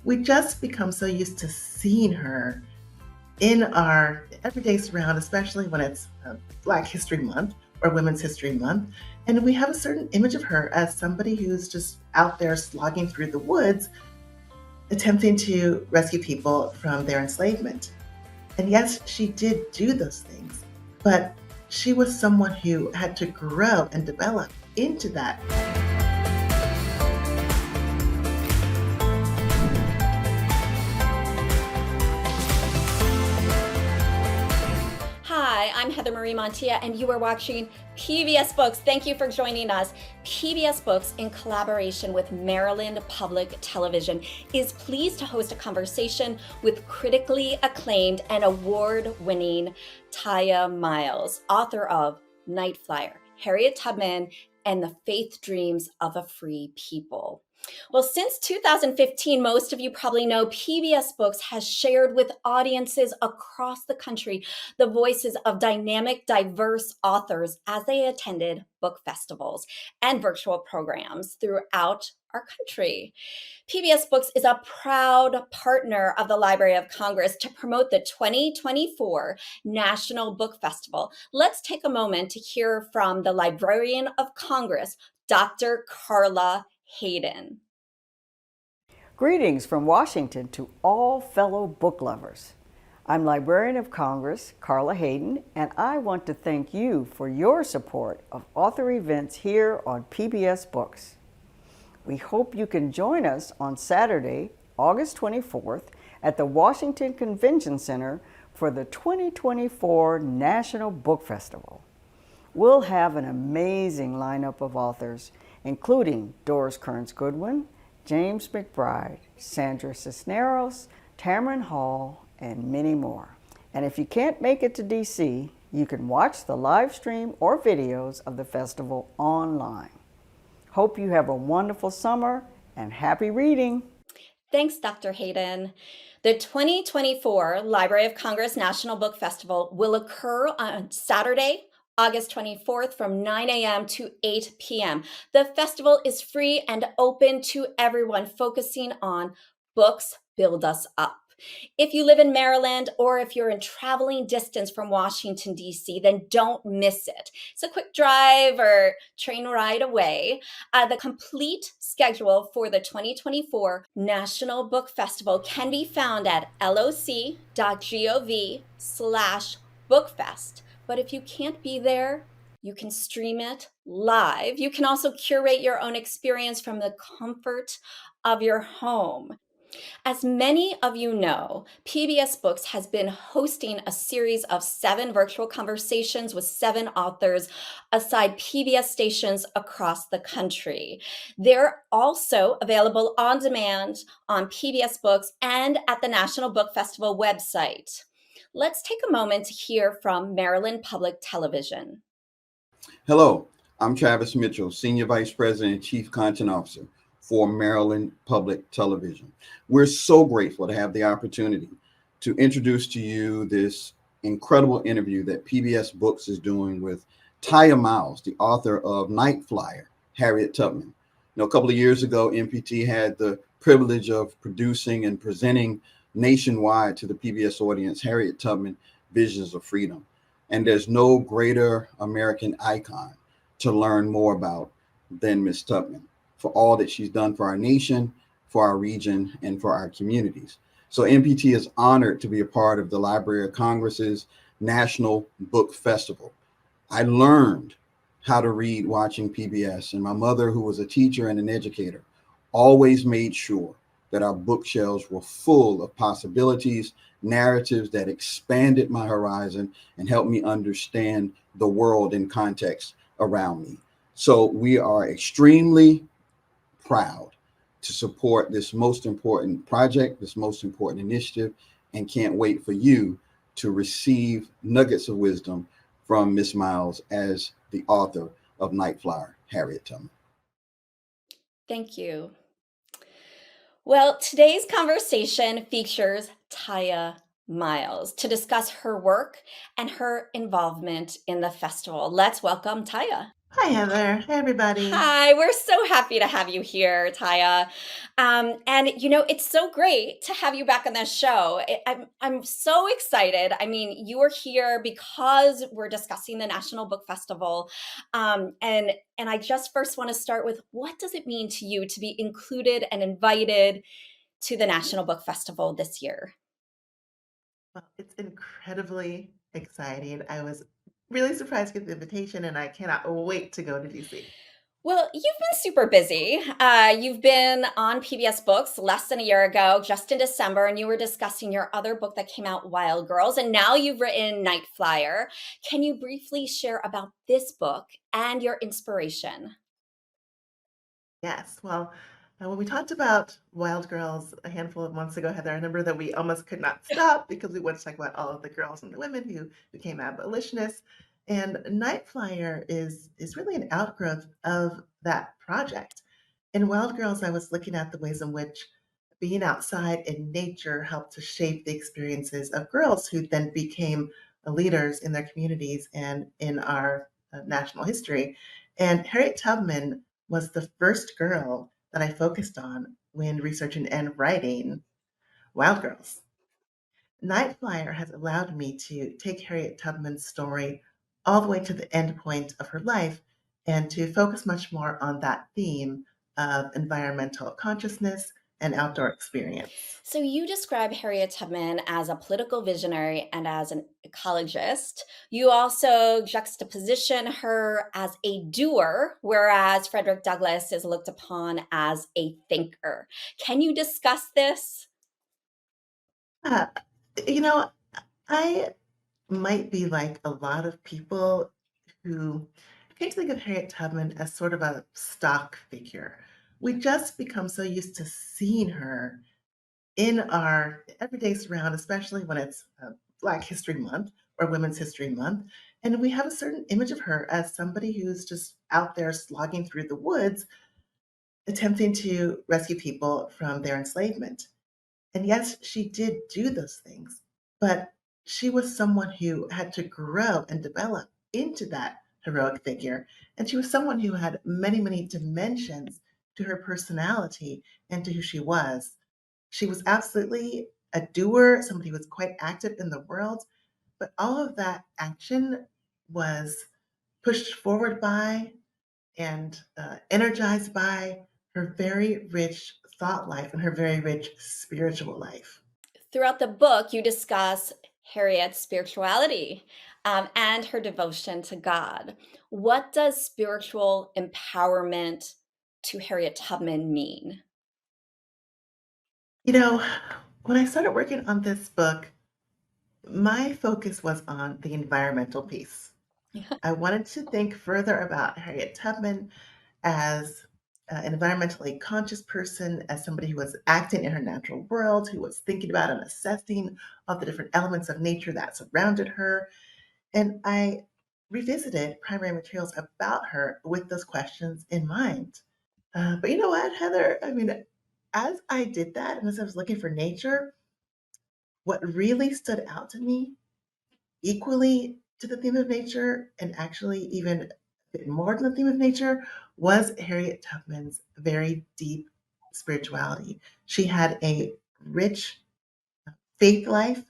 We just become so used to seeing her in our everyday surround, especially when it's Black History Month or Women's History Month. And we have a certain image of her as somebody who's just out there slogging through the woods, attempting to rescue people from their enslavement. And yes, she did do those things, but she was someone who had to grow and develop into that. Hi, I'm Heather Marie Montilla, and you are watching PBS Books. Thank you for joining us. PBS Books, in collaboration with Maryland Public Television, is pleased to host a conversation with critically acclaimed and award-winning Tiya Miles, author of Night Flyer, Harriet Tubman, and the Faith Dreams of a Free People. Well, since 2015, most of you probably know PBS Books has shared with audiences across the country the voices of dynamic, diverse authors as they attended book festivals and virtual programs throughout our country. PBS Books is a proud partner of the Library of Congress to promote the 2024 National Book Festival. Let's take a moment to hear from the Librarian of Congress, Dr. Carla Hayden. Greetings from Washington to all fellow book lovers. I'm Librarian of Congress, Carla Hayden, and I want to thank you for your support of author events here on PBS Books. We hope you can join us on Saturday, August 24th at the Washington Convention Center for the 2024 National Book Festival. We'll have an amazing lineup of authors, including Doris Kearns Goodwin, James McBride, Sandra Cisneros, Tamron Hall, and many more. And if you can't make it to DC, you can watch the live stream or videos of the festival online. Hope you have a wonderful summer and happy reading. Thanks, Dr. Hayden. The 2024 Library of Congress National Book Festival will occur on Saturday, August 24th from 9 a.m. to 8 p.m. The festival is free and open to everyone, focusing on Books Build Us Up. If you live in Maryland or if you're in traveling distance from Washington, D.C., then don't miss it. It's a quick drive or train ride away. The complete schedule for the 2024 National Book Festival can be found at loc.gov/bookfest. But if you can't be there, you can stream it live. You can also curate your own experience from the comfort of your home. As many of you know, PBS Books has been hosting a series of 7 virtual conversations with 7 authors aside PBS stations across the country. They're also available on demand on PBS Books and at the National Book Festival website. Let's take a moment to hear from Maryland Public Television. Hello, I'm Travis Mitchell, Senior Vice President and Chief Content Officer for Maryland Public Television. We're so grateful to have the opportunity to introduce to you this incredible interview that PBS Books is doing with Tiya Miles, the author of Night Flyer, Harriet Tubman. A couple of years ago, MPT had the privilege of producing and presenting nationwide to the PBS audience Harriet Tubman, Visions of Freedom. And there's no greater American icon to learn more about than Miss Tubman, for all that she's done for our nation, for our region, and for our communities. So MPT is honored to be a part of the Library of Congress's National Book Festival. I learned how to read watching PBS, and my mother, who was a teacher and an educator, always made sure that our bookshelves were full of possibilities, narratives that expanded my horizon and helped me understand the world in context around me. So we are extremely proud to support this most important project, this most important initiative, and can't wait for you to receive nuggets of wisdom from Miss Miles as the author of Night Flyer, Harriet Tubman. Thank you. Well, today's conversation features Tiya Miles to discuss her work and her involvement in the festival. Let's welcome Tiya. Hi, Heather. Hey, everybody. Hi, we're so happy to have you here, Taya. And it's so great to have you back on this show. I'm so excited. I mean, you are here because we're discussing the National Book Festival, and I just first want to start with what does it mean to you to be included and invited to the National Book Festival this year? Well, it's incredibly exciting. I was really surprised to get the invitation, and I cannot wait to go to DC. Well, you've been super busy. You've been on PBS Books less than a year ago, just in December, and you were discussing your other book that came out, Wild Girls, and now you've written Night Flyer. Can you briefly share about this book and your inspiration? Yes. Well, when we talked about Wild Girls a handful of months ago, Heather, I remember that we almost could not stop because we wanted to talk about all of the girls and the women who became abolitionists. And Night Flyer is really an outgrowth of that project. In Wild Girls, I was looking at the ways in which being outside in nature helped to shape the experiences of girls who then became leaders in their communities and in our national history. And Harriet Tubman was the first girl that I focused on when researching and writing Wild Girls. Night Flyer has allowed me to take Harriet Tubman's story all the way to the end point of her life and to focus much more on that theme of environmental consciousness and outdoor experience. So, you describe Harriet Tubman as a political visionary and as an ecologist. You also juxtaposition her as a doer, whereas Frederick Douglass is looked upon as a thinker. Can you discuss this? Uh, you know, I might be like a lot of people who came to think of Harriet Tubman as sort of a stock figure. We just become so used to seeing her in our everyday surround, especially when it's Black History Month or Women's History Month. And we have a certain image of her as somebody who's just out there slogging through the woods, attempting to rescue people from their enslavement. And yes, she did do those things, but she was someone who had to grow and develop into that heroic figure. And she was someone who had many, many dimensions to her personality and to who she was. She was absolutely a doer, somebody who was quite active in the world, but all of that action was pushed forward by and energized by her very rich thought life and her very rich spiritual life. Throughout the book, you discuss Harriet's spirituality and her devotion to God. What does spiritual empowerment to Harriet Tubman mean? You know, when I started working on this book, my focus was on the environmental piece. I wanted to think further about Harriet Tubman as an environmentally conscious person, as somebody who was acting in her natural world, who was thinking about and assessing all the different elements of nature that surrounded her. And I revisited primary materials about her with those questions in mind. But you know what, Heather? I mean, as I did that and as I was looking for nature, what really stood out to me equally to the theme of nature, and actually even a bit more than the theme of nature, was Harriet Tubman's very deep spirituality. She had a rich faith life,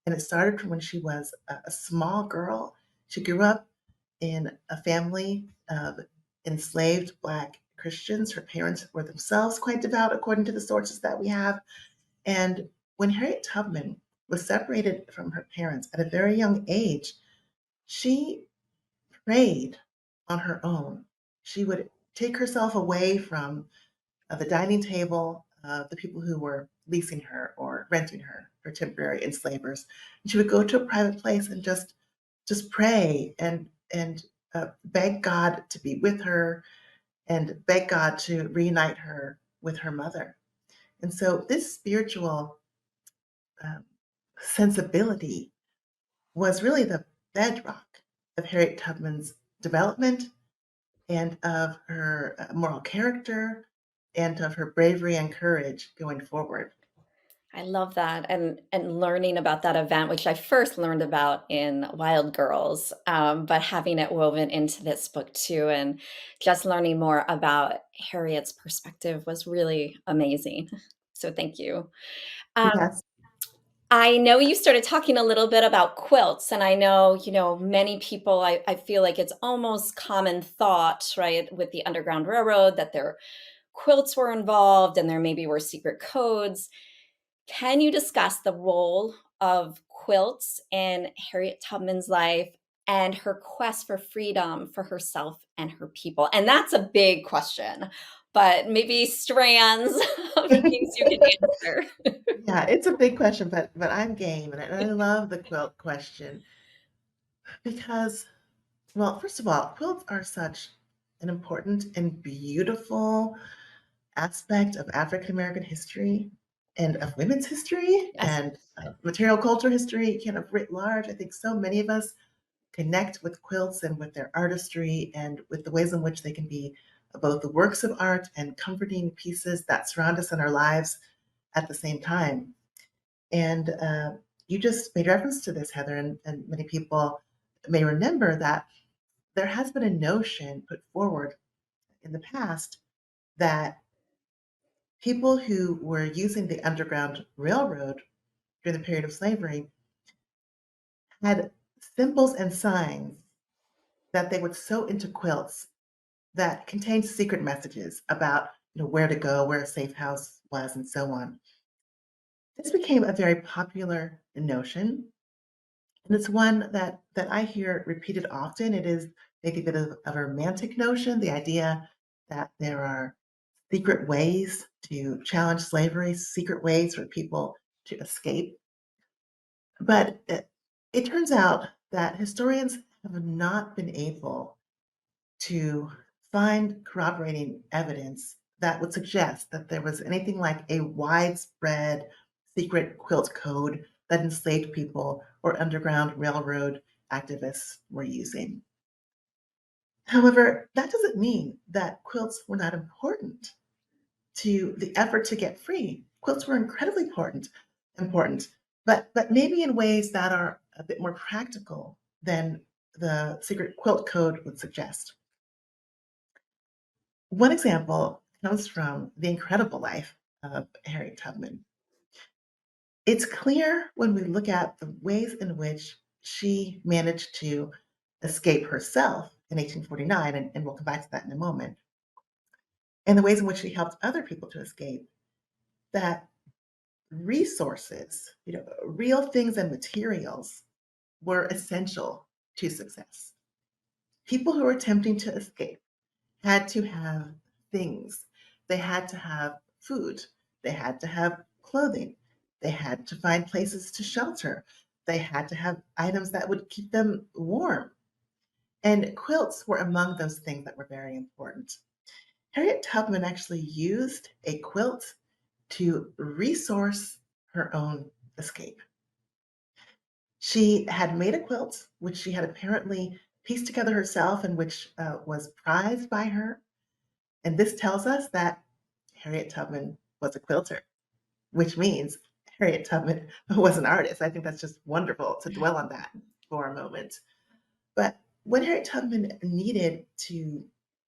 and it started from when she was a small girl. She grew up in a family of enslaved Black Christians. Her parents were themselves quite devout, according to the sources that we have. And when Harriet Tubman was separated from her parents at a very young age, she prayed on her own. She would take herself away from the dining table of the people who were leasing her or renting her, her temporary enslavers. And she would go to a private place and just pray and beg God to be with her and beg God to reunite her with her mother. And so this spiritual um, sensibility was really the bedrock of Harriet Tubman's development and of her moral character and of her bravery and courage going forward. I love that, and learning about that event, which I first learned about in Wild Girls, but having it woven into this book too, and just learning more about Harriet's perspective was really amazing. So thank you. Um, Yes. I know you started talking a little bit about quilts, and I know, many people, I feel like it's almost common thought, right, with the Underground Railroad that their quilts were involved and there maybe were secret codes. Can you discuss the role of quilts in Harriet Tubman's life and her quest for freedom for herself and her people? And that's a big question, but maybe strands of things you can answer. Yeah, it's a big question, but I'm game, and I love the quilt question because, well, first of all, quilts are such an important and beautiful aspect of African American history and of women's history Yes. and material culture history, kind of writ large. I think so many of us connect with quilts and with their artistry and with the ways in which they can be both the works of art and comforting pieces that surround us in our lives at the same time. And you just made reference to this, Heather, and many people may remember that there has been a notion put forward in the past that people who were using the Underground Railroad during the period of slavery had symbols and signs that they would sew into quilts that contained secret messages about where to go, where a safe house was, and so on. This became a very popular notion, and it's one that I hear repeated often. It is maybe a bit of a romantic notion, the idea that there are secret ways to challenge slavery, secret ways for people to escape. But it turns out that historians have not been able to find corroborating evidence that would suggest that there was anything like a widespread secret quilt code that enslaved people or Underground Railroad activists were using. However, that doesn't mean that quilts were not important to the effort to get free. Quilts were incredibly important, but maybe in ways that are a bit more practical than the secret quilt code would suggest. One example comes from the incredible life of Harriet Tubman. It's clear when we look at the ways in which she managed to escape herself in 1849, and we'll come back to that in a moment, and the ways in which she helped other people to escape, that resources, real things and materials were essential to success. People who were attempting to escape had to have things. They had to have food. They had to have clothing. They had to find places to shelter. They had to have items that would keep them warm. And quilts were among those things that were very important. Harriet Tubman actually used a quilt to resource her own escape. She had made a quilt, which she had apparently pieced together herself and which was prized by her. And this tells us that Harriet Tubman was a quilter, which means Harriet Tubman was an artist. I think that's just wonderful to dwell on that for a moment. But when Harriet Tubman needed to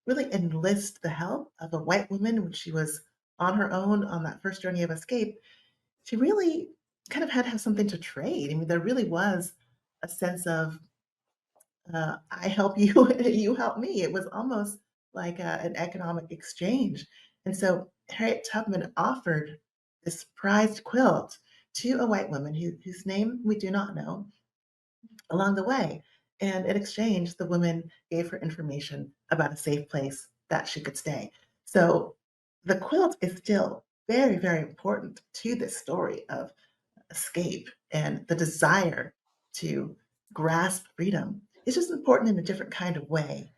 really enlist the help of a white woman when she was on her own on that first journey of escape, she really kind of had to have something to trade. I mean, there really was a sense of I help you, you help me. It was almost like an economic exchange. And so Harriet Tubman offered this prized quilt to a white woman whose name we do not know along the way. And in exchange, the woman gave her information about a safe place that she could stay. So the quilt is still very, very important to this story of escape and the desire to grasp freedom. It's just important in a different kind of way.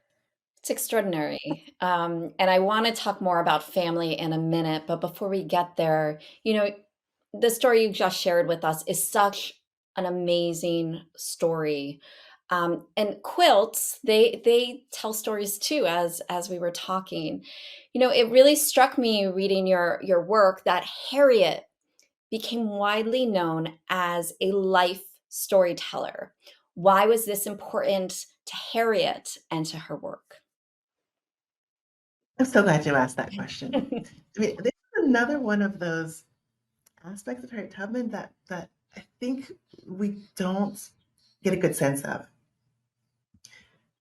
It's extraordinary. And I want to talk more about family in a minute, but before we get there, the story you just shared with us is such an amazing story. And quilts, they tell stories too, as we were talking. It really struck me reading your work that Harriet became widely known as a life storyteller. Why was this important to Harriet and to her work? I'm so glad you asked that question. I mean, this is another one of those aspects of Harriet Tubman that I think we don't get a good sense of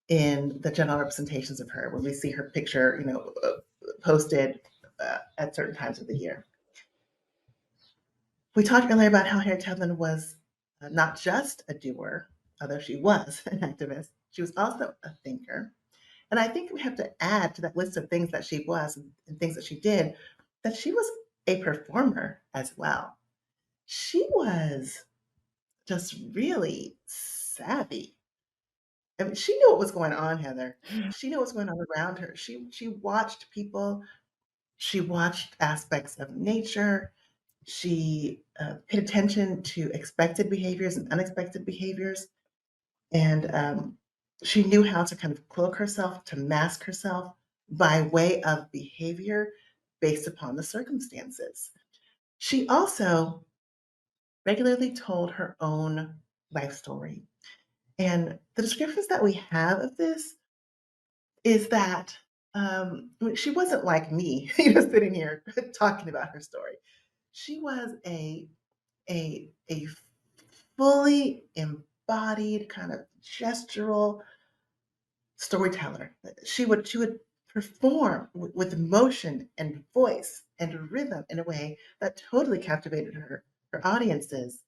in the general representations of her when we see her picture, posted at certain times of the year. We talked earlier about how Harriet Tubman was not just a doer, although she was an activist. She was also a thinker. And I think we have to add to that list of things that she was and things that she did, that she was a performer as well. She was just really savvy. I mean, she knew what was going on, Heather. She knew what was going on around her. She watched people. She watched aspects of nature. She paid attention to expected behaviors and unexpected behaviors, and she knew how to kind of cloak herself, to mask herself by way of behavior based upon the circumstances. She also regularly told her own life story. And the descriptions that we have of this is that she wasn't like me, sitting here talking about her story. She was a fully embodied kind of gestural storyteller. She would perform with emotion and voice and rhythm in a way that totally captivated her audiences.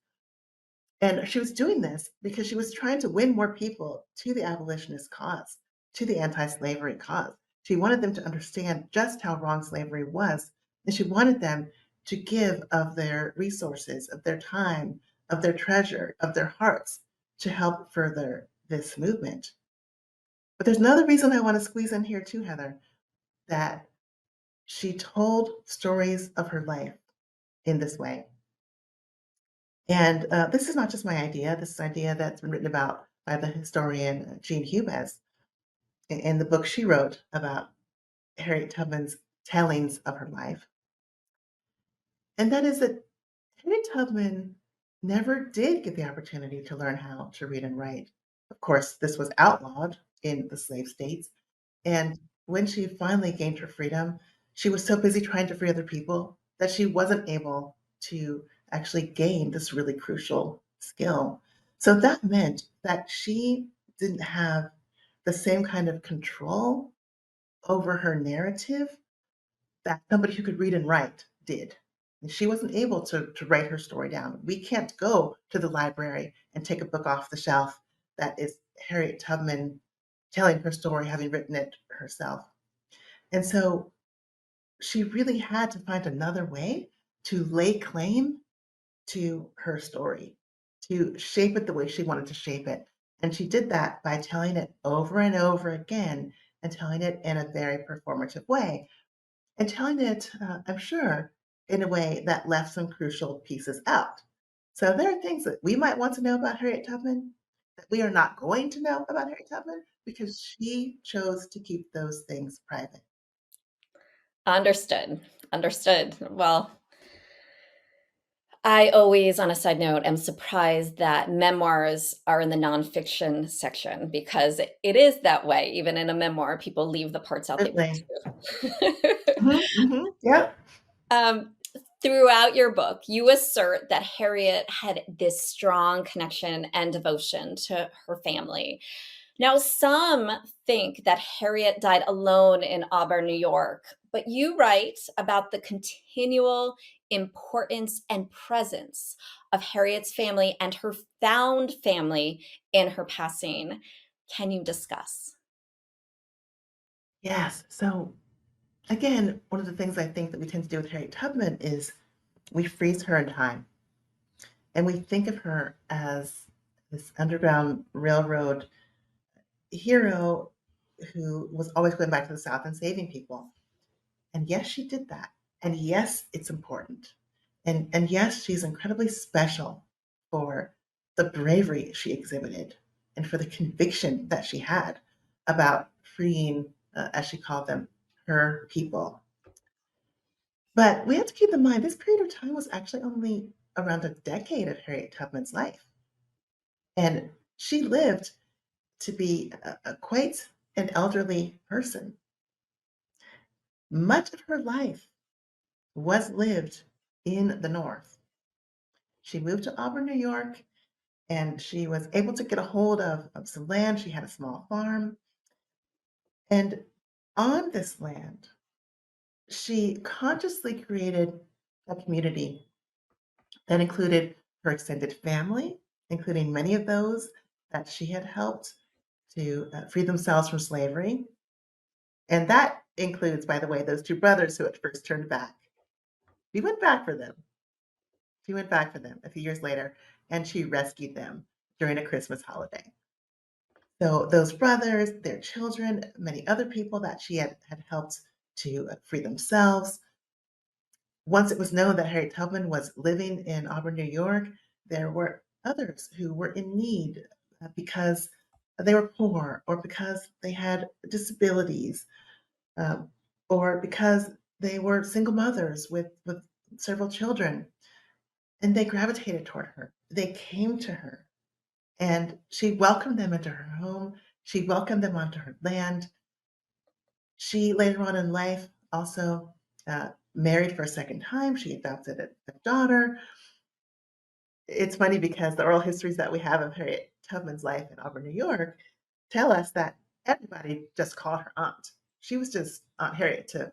And she was doing this because she was trying to win more people to the abolitionist cause, to the anti-slavery cause. She wanted them to understand just how wrong slavery was, and she wanted them to give of their resources, of their time, of their treasure, of their hearts to help further this movement. But there's another reason I want to squeeze in here too, Heather, that she told stories of her life in this way. And this is not just my idea. This is an idea that's been written about by the historian Jean Hubes in the book she wrote about Harriet Tubman's tellings of her life. And that is that Harriet Tubman never did get the opportunity to learn how to read and write. Of course, this was outlawed in the slave states. And when she finally gained her freedom, she was so busy trying to free other people that she wasn't able to actually gain this really crucial skill. So that meant that she didn't have the same kind of control over her narrative that somebody who could read and write did. And she wasn't able to write her story down. We can't go to the library and take a book off the shelf that is Harriet Tubman telling her story, having written it herself. And so she really had to find another way to lay claim to her story, to shape it the way she wanted to shape it. And she did that by telling it over and over again and telling it in a very performative way and telling it, I'm sure, in a way that left some crucial pieces out. So there are things that we might want to know about Harriet Tubman that we are not going to know about Harriet Tubman because she chose to keep those things private. Understood. Understood. Well, I always, on a side note, am surprised that memoirs are in the nonfiction section because it is that way. Even in a memoir, people leave the parts out they Certainly. want to. Yep. um, Throughout your book, you assert that Harriet had this strong connection and devotion to her family. Now, some think that Harriet died alone in Auburn, New York, but you write about the continual importance and presence of Harriet's family and her found family in her passing. Can you discuss? Yes. So again, one of the things I think that we tend to do with Harriet Tubman is we freeze her in time and we think of her as this Underground Railroad hero who was always going back to the South and saving people. And yes, she did that. And yes, it's important. And yes, she's incredibly special for the bravery she exhibited and for the conviction that she had about freeing, as she called them, her people. But we have to keep in mind this period of time was actually only around a decade of Harriet Tubman's life. And she lived to be quite an elderly person. Much of her life was lived in the North. She moved to Auburn, New York, and she was able to get a hold of some land. She had a small farm. And on this land, she consciously created a community that included her extended family, including many of those that she had helped to free themselves from slavery. And that includes, by the way, those two brothers who at first turned back. She went back for them. She went back for them a few years later, and she rescued them during a Christmas holiday. So those brothers, their children, many other people that she had helped to free themselves. Once it was known that Harriet Tubman was living in Auburn, New York, there were others who were in need because they were poor or because they had disabilities um, or because they were single mothers with several children. And they gravitated toward her. They came to her and she welcomed them into her home. She welcomed them onto her land. She later on in life also married for a second time. She adopted a daughter. It's funny because the oral histories that we have of Harriet Tubman's life in Auburn, New York, tell us that everybody just called her aunt. She was just Aunt Harriet to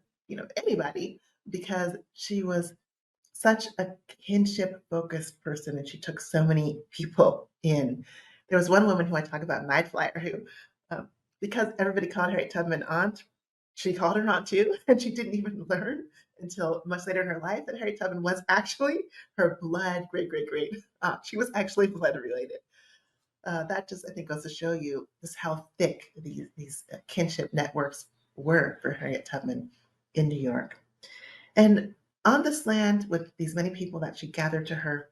anybody because she was such a kinship focused person and she took so many people in. There was one woman who I talk about, Night Flyer, who, because everybody called Harriet Tubman aunt, she called her aunt too, and she didn't even learn until much later in her life that Harriet Tubman was actually her blood great great great aunt. She was actually blood related. That just, I think, goes to show you just how thick these kinship networks were for Harriet Tubman in New York. And on this land, with these many people that she gathered to her,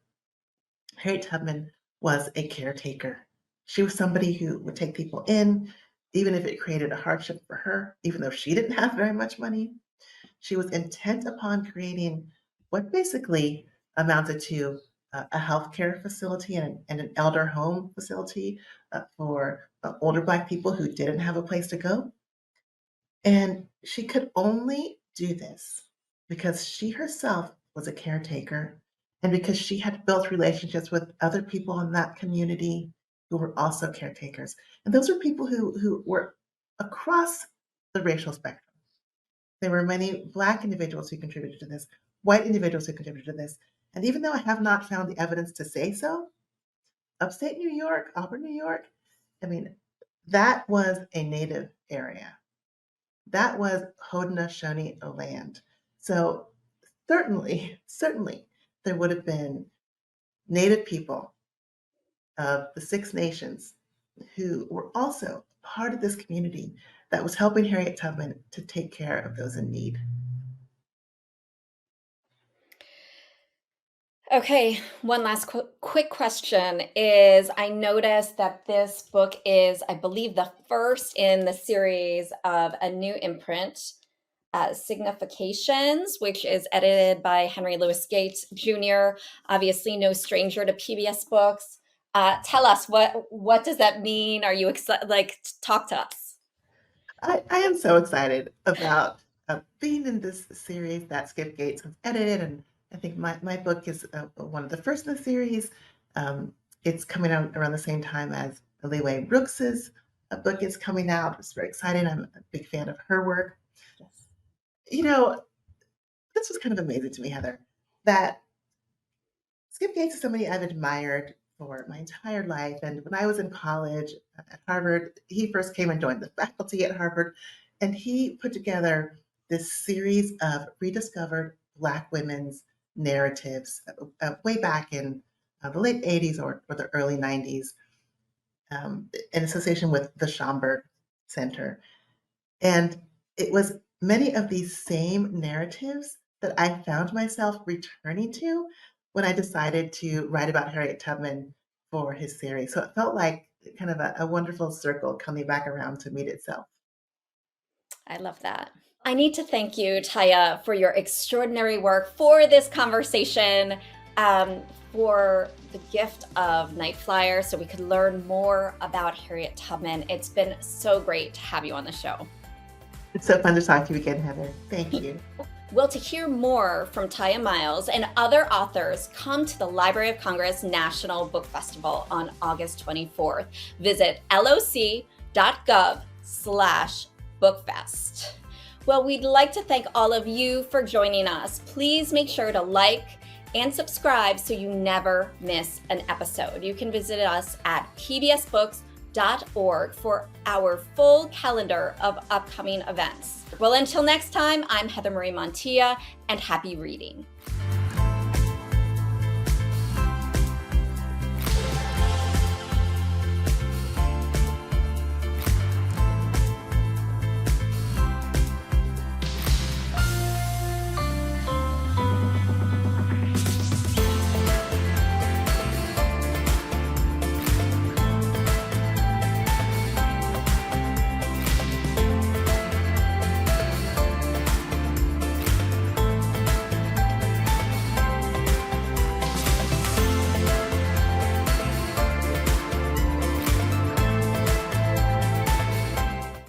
Harriet Tubman was a caretaker. She was somebody who would take people in, even if it created a hardship for her, even though she didn't have very much money. She was intent upon creating what basically amounted to a healthcare facility and an elder home facility for older Black people who didn't have a place to go. And she could only do this because she herself was a caretaker and because she had built relationships with other people in that community who were also caretakers. And those were people who were across the racial spectrum. There were many Black individuals who contributed to this, white individuals who contributed to this. And even though I have not found the evidence to say so, upstate New York, Auburn, New York, I mean, that was a native area. That was Haudenosaunee land. So certainly, there would have been Native people of the Six Nations who were also part of this community that was helping Harriet Tubman to take care of those in need. Okay, one last quick question is I noticed that this book is, I believe, the first in the series of a new imprint, Significations, which is edited by Henry Louis Gates Jr., obviously no stranger to PBS Books. Tell us, what does that mean? Are you excited? Like, talk to us. I am so excited about being in this series that Skip Gates has edited, and I think my book is one of the first in the series. It's coming out around the same time as Eliwe Brooks's book is coming out. It's very exciting. I'm a big fan of her work. Yes. You know, this was kind of amazing to me, Heather, that Skip Gates is somebody I've admired for my entire life. And when I was in college at Harvard, he first came and joined the faculty at Harvard, and he put together this series of rediscovered Black women's narratives way back in the late 80s or the early 90s in association with the Schomburg Center. And it was many of these same narratives that I found myself returning to when I decided to write about Harriet Tubman for his series. So it felt like kind of a wonderful circle coming back around to meet itself. I love that. I need to thank you, Taya, for your extraordinary work for this conversation. for the gift of Night Flyer so we could learn more about Harriet Tubman. It's been so great to have you on the show. It's so fun to talk to you again, Heather. Thank you. Well, to hear more from Taya Miles and other authors, come to the Library of Congress National Book Festival on August 24th. Visit loc.gov/bookfest. Well, we'd like to thank all of you for joining us. Please make sure to like and subscribe so you never miss an episode. You can visit us at pbsbooks.org for our full calendar of upcoming events. Well, until next time, I'm Heather Marie Montilla, and happy reading.